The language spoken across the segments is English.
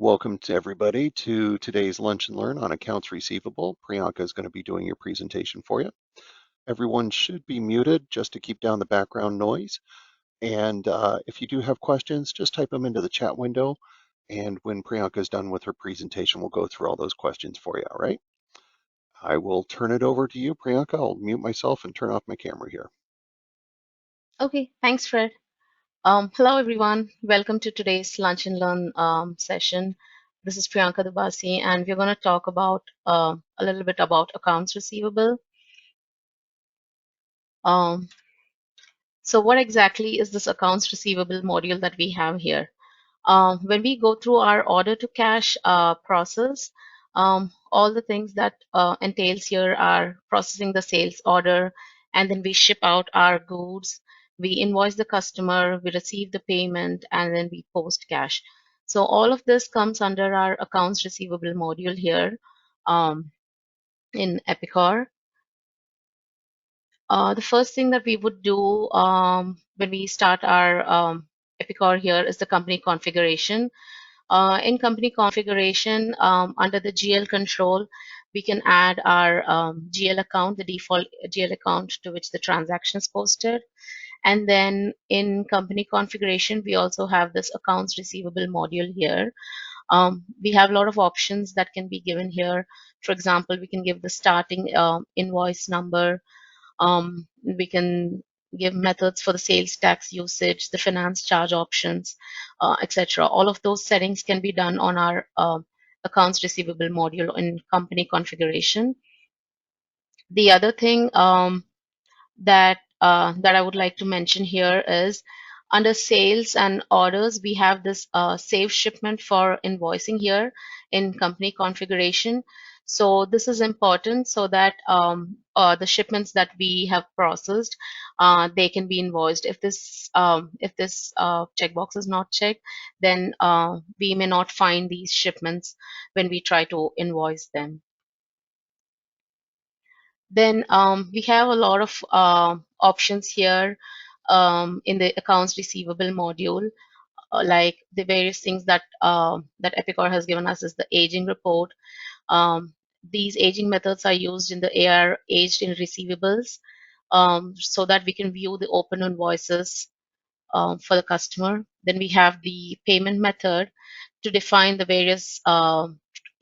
Welcome to everybody to today's Lunch and Learn on Accounts Receivable. Priyanka is going to be doing your presentation for you. Everyone should be muted just to keep down the background noise. And if you do have questions, just type them into the chat window. And when Priyanka is done with her presentation, we'll go through all those questions for you, all right? I will turn it over to you, Priyanka. I'll mute myself and turn off my camera here. Okay, thanks, Fred. Hello, everyone. Welcome to today's Lunch and Learn session. This is Priyanka Dubasi, and we're going to talk about a little bit about accounts receivable. Um, so, what exactly is this accounts receivable module that we have here? When we go through our order to cash process, all the things that entails here are processing the sales order, and then we ship out our goods, we invoice the customer, we receive the payment, and then we post cash. So all of this comes under our accounts receivable module here in Epicor. The first thing that we would do when we start our Epicor here is the company configuration. In company configuration, under the GL control, we can add our GL account, the default GL account to which the transaction is posted. And then in company configuration, we also have this accounts receivable module here. We have a lot of options that can be given here. For example, we can give the starting invoice number. We can give methods for the sales tax usage, the finance charge options, etc. All of those settings can be done on our accounts receivable module in company configuration. The other thing that I would like to mention here is under sales and orders, we have this save shipment for invoicing here in company configuration. So this is important so that the shipments that we have processed, they can be invoiced. If this checkbox is not checked, then we may not find these shipments when we try to invoice them. Then we have a lot of options here in the accounts receivable module, like the various things that Epicor has given us is the aging report. These aging methods are used in the AR aged in receivables, so that we can view the open invoices for the customer. Then we have the payment method to define the various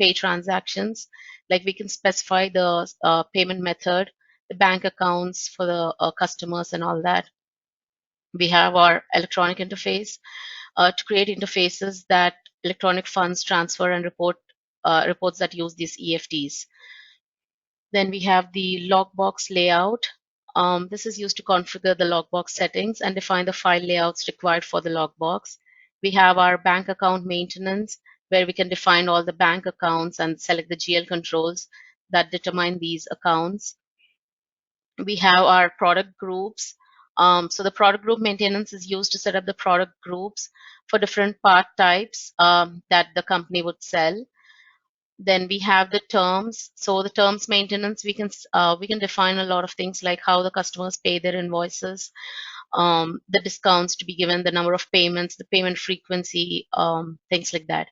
pay transactions. Like we can specify the payment method, the bank accounts for the customers, and all that. We have our electronic interface to create interfaces that electronic funds transfer and reports that use these EFTs. Then we have the logbox layout. This is used to configure the logbox settings and define the file layouts required for the logbox. We have our bank account maintenance, where we can define all the bank accounts and select the GL controls that determine these accounts. We have our product groups. So the product group maintenance is used to set up the product groups for different part types that the company would sell. Then we have the terms. So the terms maintenance, we can define a lot of things like how the customers pay their invoices, the discounts to be given, the number of payments, the payment frequency, things like that.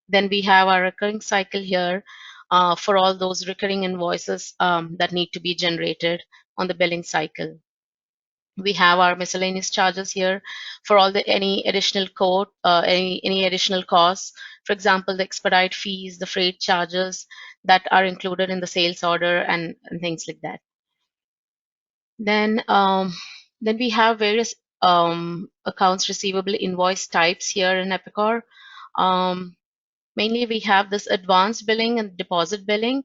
Then we have our recurring cycle here for all those recurring invoices that need to be generated on the billing cycle. We have our miscellaneous charges here for all the any additional code, any additional costs. For example, the expedite fees, the freight charges that are included in the sales order, and things like that. Then then we have various accounts receivable invoice types here in Epicor. Um, Mainly, we have this advanced billing and deposit billing.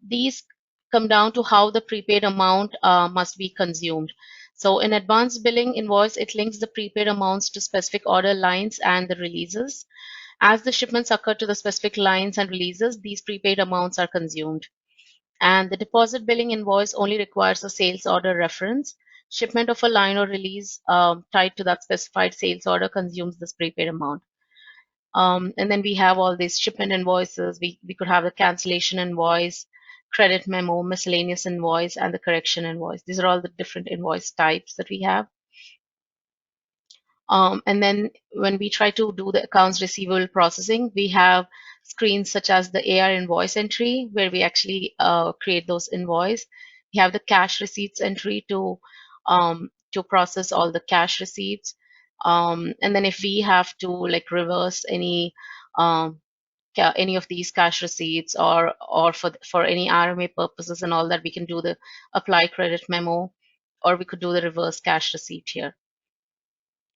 These come down to how the prepaid amount must be consumed. So in advanced billing invoice, it links the prepaid amounts to specific order lines and the releases. As the shipments occur to the specific lines and releases, these prepaid amounts are consumed. And the deposit billing invoice only requires a sales order reference. Shipment of a line or release tied to that specified sales order consumes this prepaid amount. And then we have all these shipment invoices. We could have the cancellation invoice, credit memo, miscellaneous invoice, and the correction invoice. These are all the different invoice types that we have. And then when we try to do the accounts receivable processing, we have screens such as the AR invoice entry, where we actually create those invoice. We have the cash receipts entry to process all the cash receipts. And then if we have to like reverse um, any of these cash receipts, or for any RMA purposes and all that, we can do the apply credit memo, or we could do the reverse cash receipt here.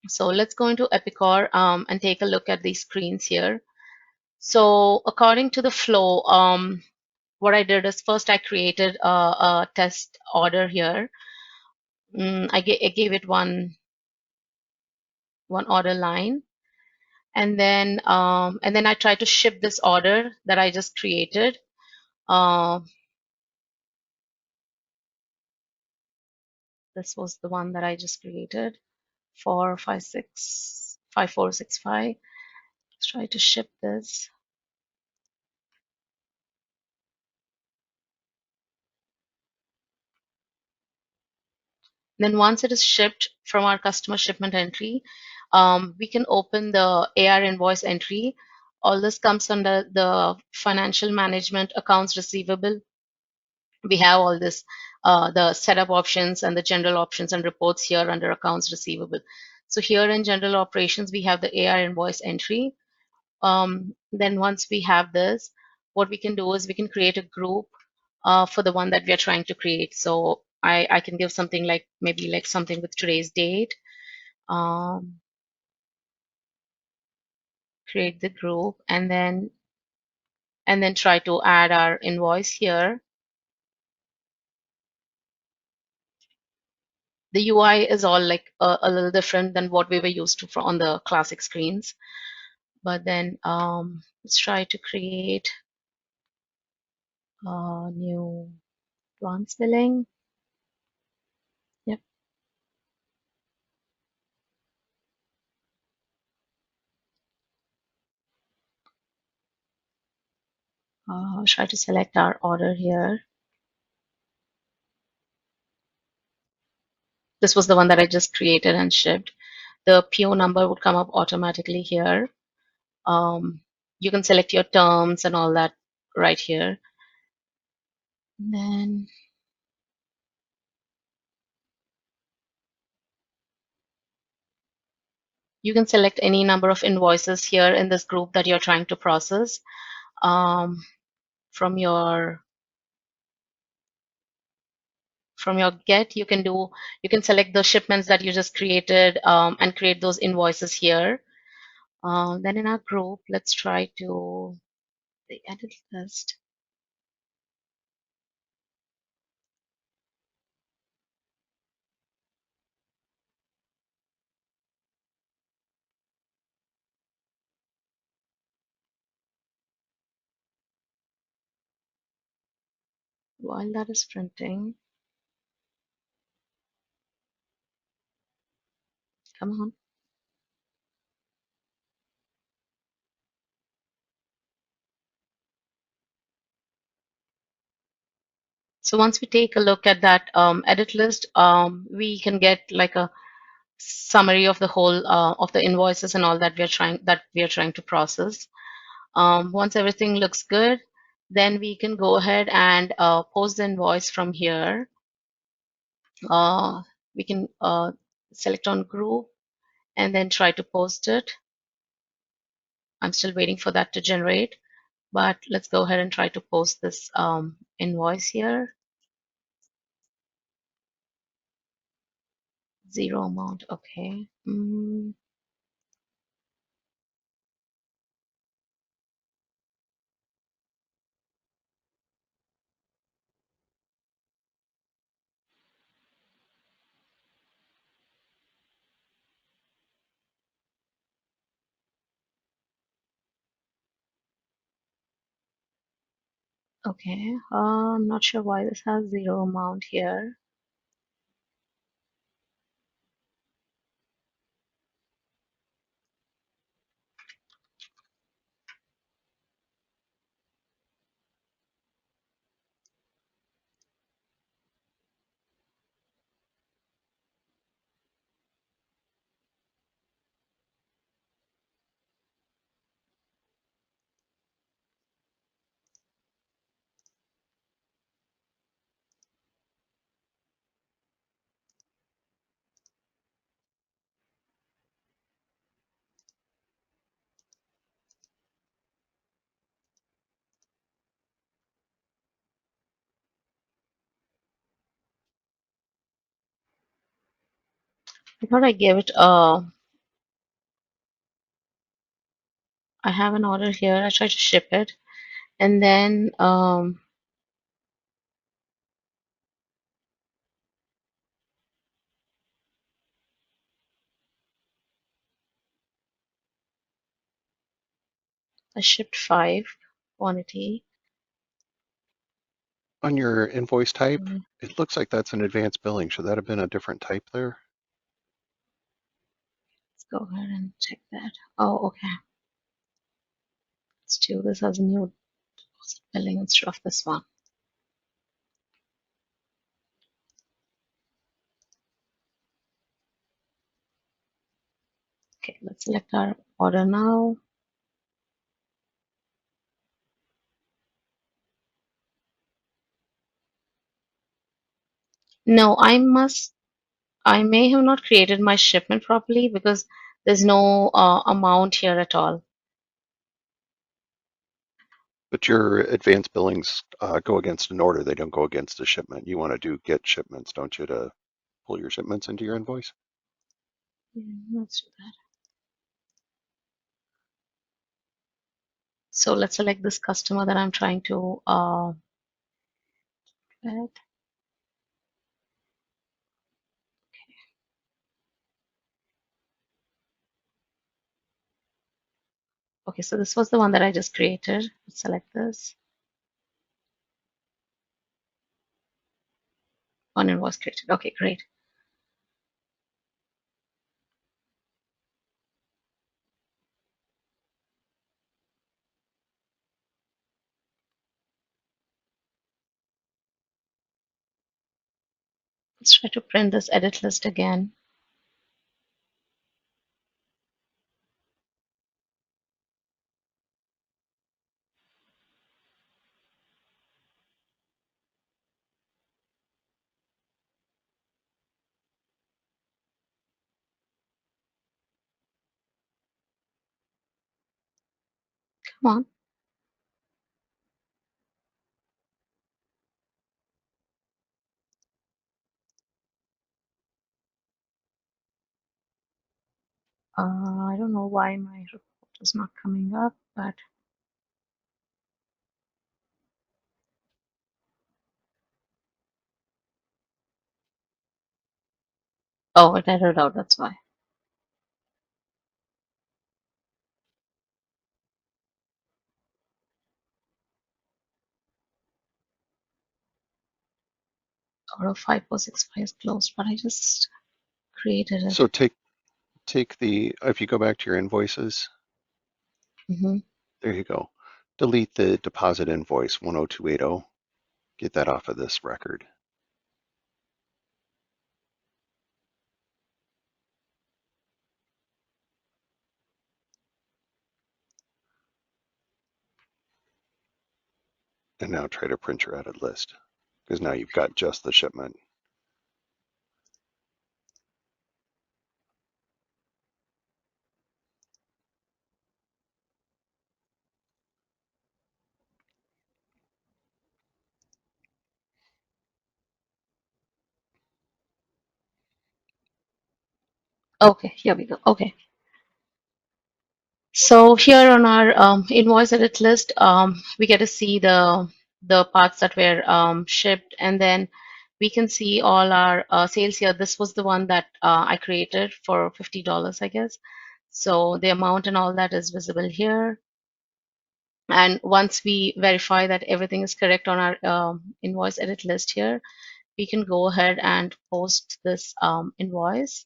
So let's go into Epicor and take a look at these screens here. So according to the flow, what I did is first I created a test order here. I gave it one order line, and then I tried to ship this order that I just created. Uh, this was the one that I just created, 4565465. Let's try to ship this. Then once it is shipped from our customer shipment entry, we can open the AR invoice entry. All this comes under the financial management accounts receivable. We have all this, the setup options and the general options and reports here under accounts receivable. So here in general operations, we have the AR invoice entry. Then once we have this, what we can do is we can create a group for the one that we are trying to create. So I can give something like maybe like something with today's date, um, create the group, and then try to add our invoice here. The UI is all like a little different than what we were used to on the classic screens. But then let's try to create a new advanced billing. Yep. Try to select our order here. This was the one that I just created and shipped. The PO number would come up automatically here. Um, you can select your terms and all that right here. And then you can select any number of invoices here in this group that you're trying to process. From your get, you can select the shipments that you just created, and create those invoices here. Then in our group, let's try to the edit list. While that is printing, come on. So once we take a look at that edit list, we can get like a summary of the whole of the invoices and all that we are trying to process. Once everything looks good, then we can go ahead and post the invoice from here. We can select on group and then try to post it. I'm still waiting for that to generate, but let's go ahead and try to post this invoice here. Zero amount, okay. Okay, I'm not sure why this has zero amount here. I thought I gave it I have an order here. I try to ship it, and then I shipped 5 quantity. On your invoice type, Let's it looks like that's an advanced billing. Should that have been a different type there? go ahead and check that. Oh, okay. Let's do this as a new billing instead of this one. Okay, let's select our order now. No, I may have not created my shipment properly because there's no amount here at all. But your advanced billings go against an order. They don't go against a shipment. You want to do get shipments, don't you, to pull your shipments into your invoice? Yeah, let's do that. So let's select this customer that I'm trying to add. Okay, so this was the one that I just created. Let's select this. One invoice created. Okay, great. Let's try to print this edit list again. Come on. I don't know why my report is not coming up, but oh, it errored out. That's why. Order 5465 is closed, but I just created it. So take the if you go back to your invoices, Hmm. there you go. Delete the deposit invoice 10280. Get that off of this record. And now try to print your edit list because now you've got just the shipment. Okay, here we go. Okay. So here on our invoice edit list, we get to see the parts that were shipped, and then we can see all our sales here. This was the one that I created for $50, I guess. So the amount and all that is visible here. And once we verify that everything is correct on our invoice edit list here, we can go ahead and post this invoice.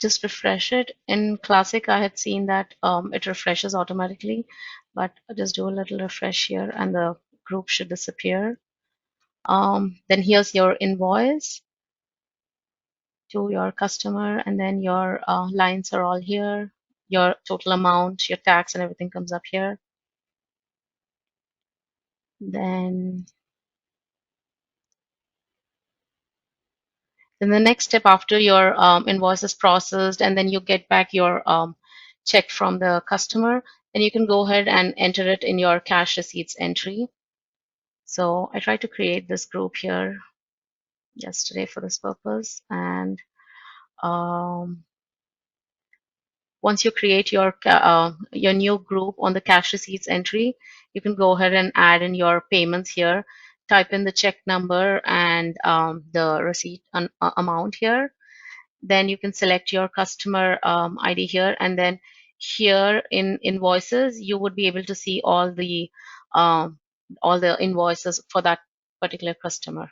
Just refresh it. In Classic, I had seen that it refreshes automatically, but I'll just do a little refresh here and the group should disappear. Then here's your invoice to your customer, and then your lines are all here. Your total amount, your tax, and everything comes up here. Then Then the next step after your invoice is processed and then you get back your check from the customer, then you can go ahead and enter it in your cash receipts entry. So I tried to create this group here yesterday for this purpose. And um, once you create your new group on the cash receipts entry, you can go ahead and add in your payments here. Type in the check number and the receipt amount here. Then you can select your customer ID here, and then here in invoices, you would be able to see um, all the invoices for that particular customer.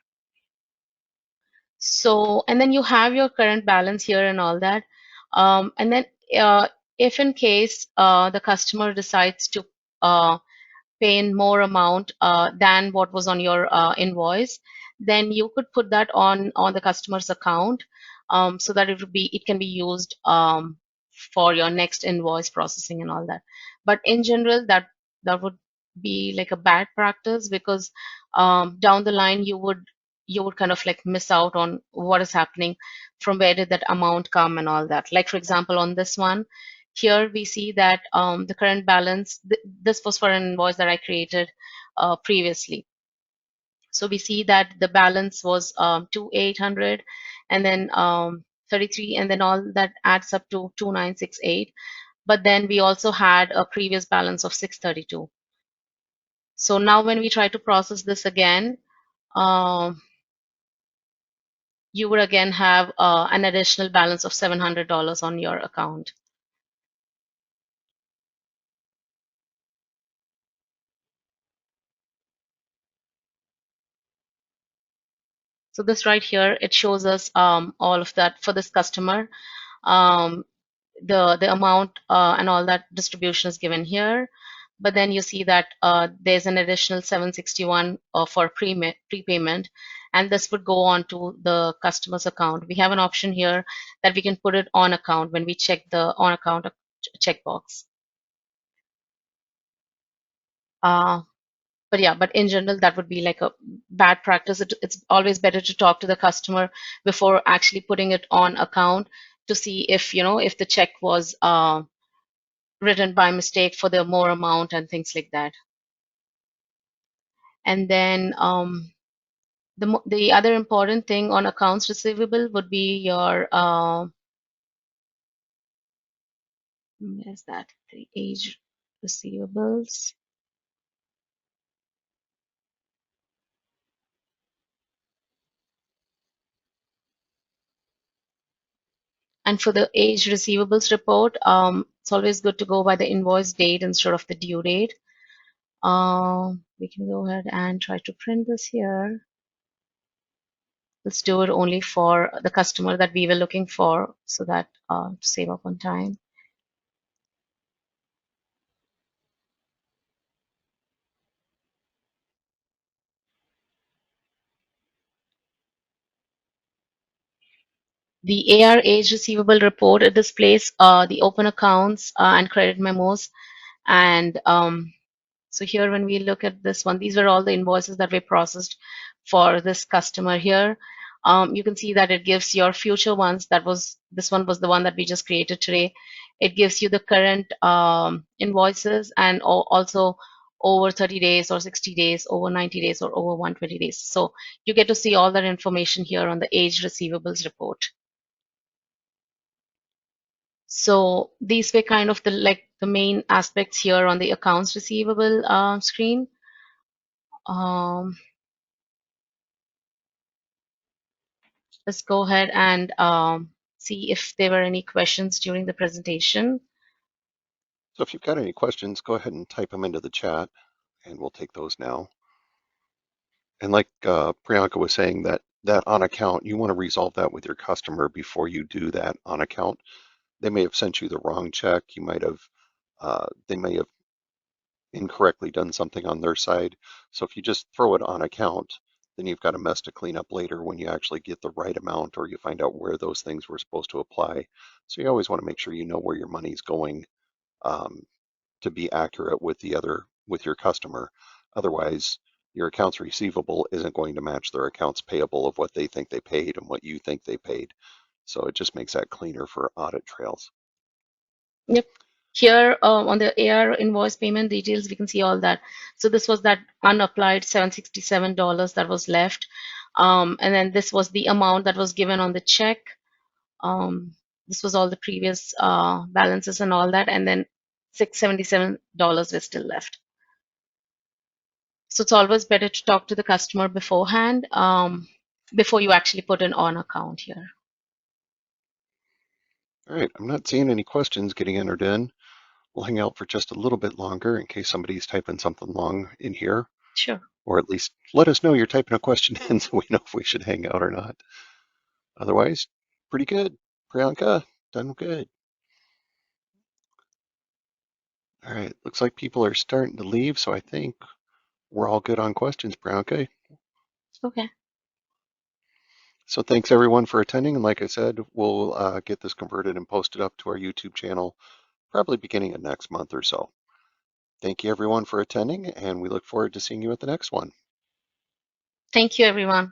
So, and then you have your current balance here and all that. And then if in case the customer decides to uh, pay in more amount than what was on your invoice, then you could put that on the customer's account, so that it can be used for your next invoice processing and all that. But in general, that would be like a bad practice, because down the line you would kind of like miss out on what is happening, from where did that amount come and all that. Like for example, on this one here, we see that the current balance, this was for an invoice that I created previously. So we see that the balance was 2,800, and then 33, and then all that adds up to 2,968. But then we also had a previous balance of 632. So now when we try to process this again, um, you would again have an additional balance of $700 on your account. So this right here, it shows us all of that for this customer. Um, the amount and all that distribution is given here. But then you see that there's an additional 761 for prepayment, and this would go on to the customer's account. We have an option here that we can put it on account when we check the on account checkbox. Uh, but yeah, but in general, that would be like a bad practice. It's always better to talk to the customer before actually putting it on account, to see if if the check was written by mistake for the more amount and things like that. And then the other important thing on accounts receivable would be your where's that, the age receivables. And for the age receivables report, it's always good to go by the invoice date instead of the due date. We can go ahead and try to print this here. Let's do it only for the customer that we were looking for, so that to save up on time. The AR age receivable report, it displays the open accounts and credit memos. And so here, when we look at this one, these were all the invoices that we processed for this customer here. You can see that it gives your future ones. This one was the one that we just created today. It gives you the current invoices, and also over 30 days or 60 days, over 90 days or over 120 days. So you get to see all that information here on the age receivables report. So these were kind of the main aspects here on the accounts receivable screen. Um, let's go ahead and see if there were any questions during the presentation. So if you've got any questions, go ahead and type them into the chat and we'll take those now. And like Priyanka was saying, that on account, you want to resolve that with your customer before you do that on account. They may have sent you the wrong check. They may have incorrectly done something on their side. So if you just throw it on account, then you've got a mess to clean up later when you actually get the right amount or you find out where those things were supposed to apply. So you always want to make sure you know where your money's going, um, to be accurate with your customer. Otherwise, your accounts receivable isn't going to match their accounts payable of what they think they paid and what you think they paid. So it just makes that cleaner for audit trails. Yep. Here on the AR invoice payment details, we can see all that. So this was that unapplied $767 that was left. And then this was the amount that was given on the check. Um, this was all the previous balances and all that. And then $677 was still left. So it's always better to talk to the customer beforehand, before you actually put an on account here. All right, I'm not seeing any questions getting entered in. We'll hang out for just a little bit longer in case somebody's typing something long in here, Sure. or at least let us know you're typing a question in so we know if we should hang out or not. Otherwise, pretty good. Priyanka, done good. All right, looks like people are starting to leave, so I think we're all good on questions, Priyanka. Okay. So thanks everyone for attending, and like I said, we'll get this converted and posted up to our YouTube channel probably beginning of next month or so. Thank you everyone for attending, and we look forward to seeing you at the next one. Thank you, everyone.